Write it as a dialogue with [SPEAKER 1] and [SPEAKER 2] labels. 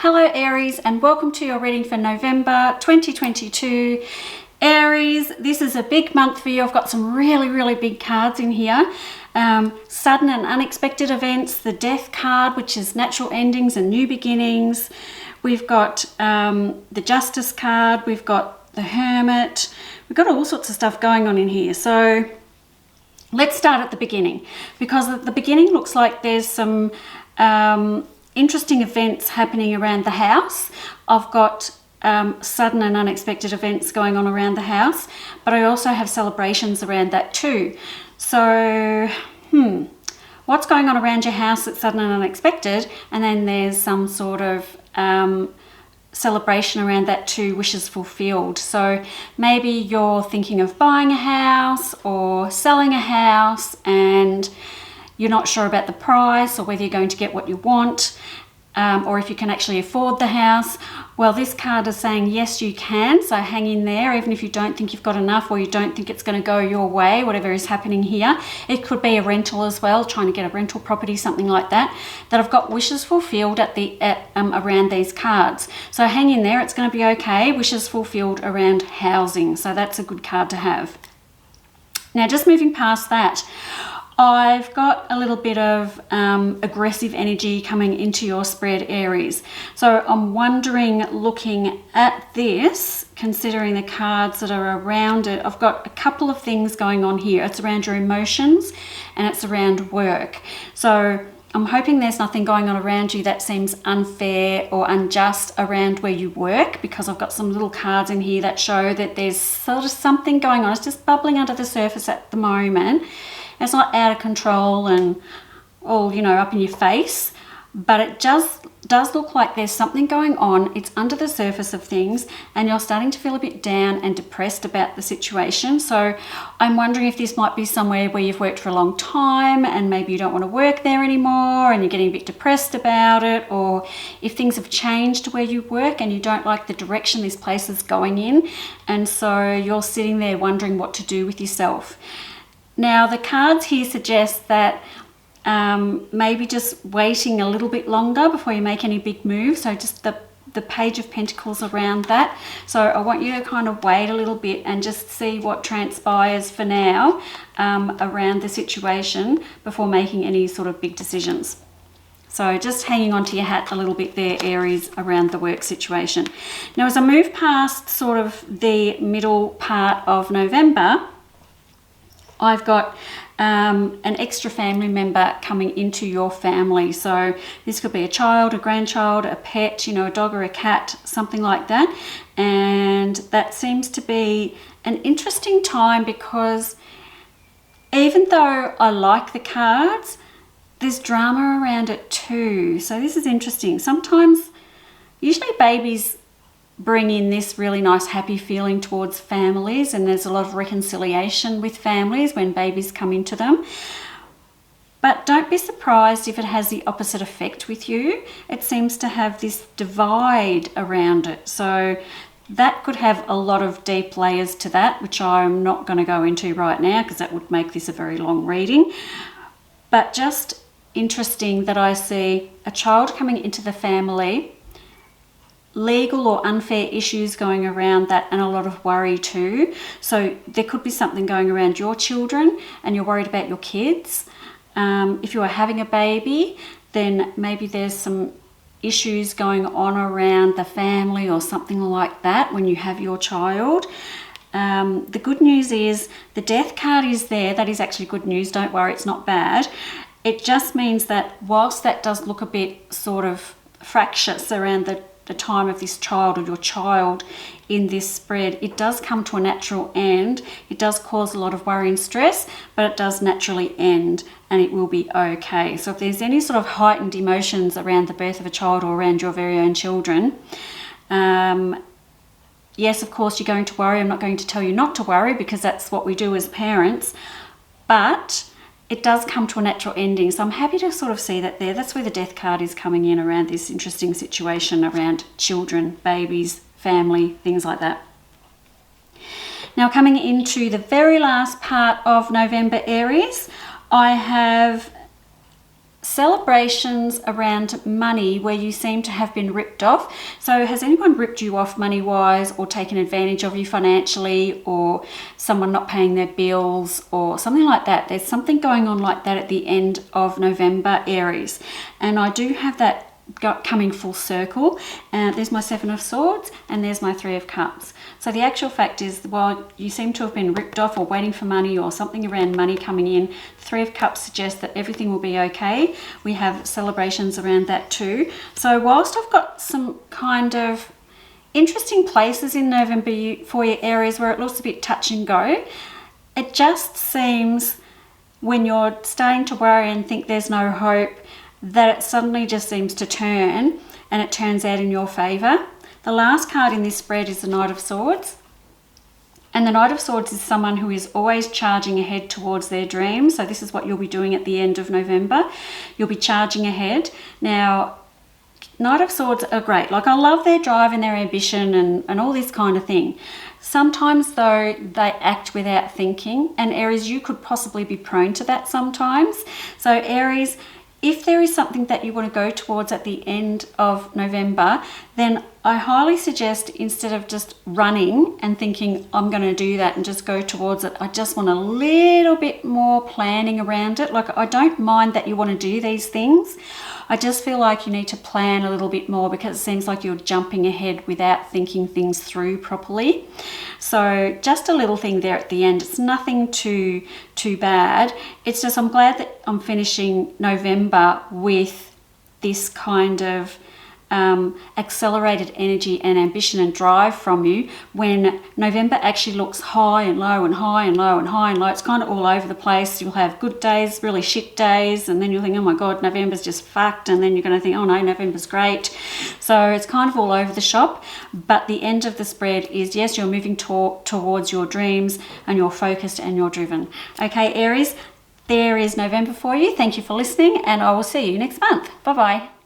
[SPEAKER 1] Hello Aries, and welcome to your reading for November 2022. Aries, this is a big month for you. I've got some really big cards in here. Sudden and unexpected events, the Death card, which is natural endings and new beginnings. We've got the Justice card, we've got the Hermit. We've got all sorts of stuff going on in here. So let's start at the beginning, because at the beginning looks like there's some interesting events happening around the house. I've got sudden and unexpected events going on around the house, but I also have celebrations around that too. So what's going on around your house that's sudden and unexpected? And then there's some sort of celebration around that too, wishes fulfilled. So maybe you're thinking of buying a house or selling a house and you're not sure about the price or whether you're going to get what you want, or if you can actually afford the house. Well, this card is saying yes, you can. So hang in there, even if you don't think you've got enough or you don't think it's going to go your way, whatever is happening here. It could be a rental as well, trying to get a rental property, something like that. That I've got wishes fulfilled around these cards. So hang in there, it's going to be okay. Wishes fulfilled around housing. So that's a good card to have. Now, just moving past that, I've got a little bit of aggressive energy coming into your spread, Aries. So I'm wondering, looking at this, considering the cards that are around it, I've got a couple of things going on here. It's around your emotions and it's around work. So I'm hoping there's nothing going on around you that seems unfair or unjust around where you work, because I've got some little cards in here that show that there's sort of something going on. It's just bubbling under the surface at the moment. It's not out of control and all, up in your face, but it just does look like there's something going on. It's under the surface of things and you're starting to feel a bit down and depressed about the situation. So I'm wondering if this might be somewhere where you've worked for a long time and maybe you don't want to work there anymore and you're getting a bit depressed about it, or if things have changed where you work and you don't like the direction this place is going in, and so you're sitting there wondering what to do with yourself. Now, the cards here suggest that maybe just waiting a little bit longer before you make any big moves. So just the Page of Pentacles around that. So I want you to kind of wait a little bit and just see what transpires for now around the situation before making any sort of big decisions. So just hanging on to your hat a little bit there, Aries, around the work situation. Now, as I move past sort of the middle part of November, I've got an extra family member coming into your family. So this could be a child, a grandchild, a pet, a dog or a cat, something like that. And that seems to be an interesting time, because even though I like the cards, there's drama around it too. So this is interesting. Usually babies bring in this really nice happy feeling towards families, and there's a lot of reconciliation with families when babies come into them. But don't be surprised if it has the opposite effect with you. It seems to have this divide around it. So that could have a lot of deep layers to that, which I'm not going to go into right now because that would make this a very long reading. But just interesting that I see a child coming into the family, legal or unfair issues going around that, and a lot of worry too. So there could be something going around your children and you're worried about your kids. If you are having a baby, then maybe there's some issues going on around the family or something like that when you have your child. The good news is the Death card is there. That is actually good news. Don't worry, it's not bad. It just means that whilst that does look a bit sort of fractious around the time of this child or your child in this spread, it does come to a natural end. It does cause a lot of worry and stress, but it does naturally end and it will be okay. So if there's any sort of heightened emotions around the birth of a child or around your very own children, yes, of course, you're going to worry. I'm not going to tell you not to worry, because that's what we do as parents, but it does come to a natural ending. So I'm happy to sort of see that there. That's where the Death card is coming in, around this interesting situation around children, babies, family, things like that. Now, coming into the very last part of November, Aries, I have celebrations around money where you seem to have been ripped off. So has anyone ripped you off money-wise, or taken advantage of you financially, or someone not paying their bills or something like that? There's something going on like that at the end of November, Aries. And I do have that coming full circle. There's my Seven of Swords and there's my Three of Cups. So the actual fact is, while you seem to have been ripped off or waiting for money or something around money coming in, Three of Cups suggests that everything will be okay. We have celebrations around that too. So whilst I've got some kind of interesting places in November for your Aries where it looks a bit touch and go, it just seems when you're starting to worry and think there's no hope, that it suddenly just seems to turn, and it turns out in your favor. The last card in this spread is the Knight of Swords. And the Knight of Swords is someone who is always charging ahead towards their dreams. So this is what you'll be doing at the end of November. You'll be charging ahead. Now, Knight of Swords are great. Like, I love their drive and their ambition and all this kind of thing. Sometimes, though, they act without thinking. And Aries, you could possibly be prone to that sometimes. So Aries, if there is something that you want to go towards at the end of November, then I highly suggest, instead of just running and thinking, I'm going to do that and just go towards it, I just want a little bit more planning around it. Like, I don't mind that you want to do these things. I just feel like you need to plan a little bit more, because it seems like you're jumping ahead without thinking things through properly. So just a little thing there at the end. It's nothing too bad. It's just, I'm glad that I'm finishing November with this kind of accelerated energy and ambition and drive from you, when November actually looks high and low and high and low and high and low. It's kind of all over the place. You'll have good days, really shit days, and then you'll think, oh my God, November's just fucked, and then you're going to think, oh no, November's great. So it's kind of all over the shop. But the end of the spread is, yes, you're moving towards your dreams, and you're focused and you're driven. Okay, Aries, there is November for you. Thank you for listening, and I will see you next month. Bye-bye.